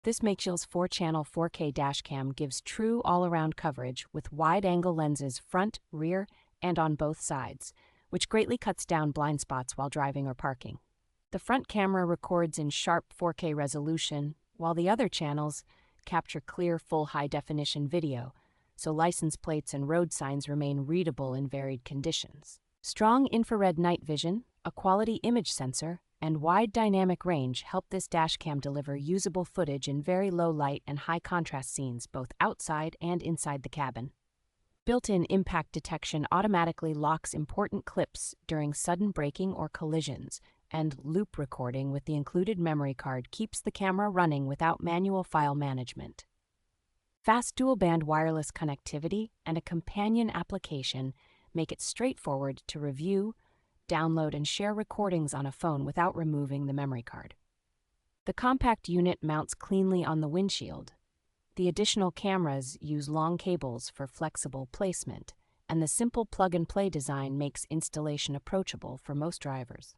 This Meiqils 4-channel 4K dashcam gives true all-around coverage with wide-angle lenses front, rear, and on both sides, which greatly cuts down blind spots while driving or parking. The front camera records in sharp 4K resolution, while the other channels capture clear full high-definition video, so license plates and road signs remain readable in varied conditions. Strong infrared night vision, a quality image sensor, and wide dynamic range help this dashcam deliver usable footage in very low light and high contrast scenes both outside and inside the cabin. Built-in impact detection automatically locks important clips during sudden braking or collisions, and loop recording with the included memory card keeps the camera running without manual file management. Fast dual-band wireless connectivity and a companion application make it straightforward to review, download, and share recordings on a phone without removing the memory card. The compact unit mounts cleanly on the windshield. The additional cameras use long cables for flexible placement, and the simple plug-and-play design makes installation approachable for most drivers.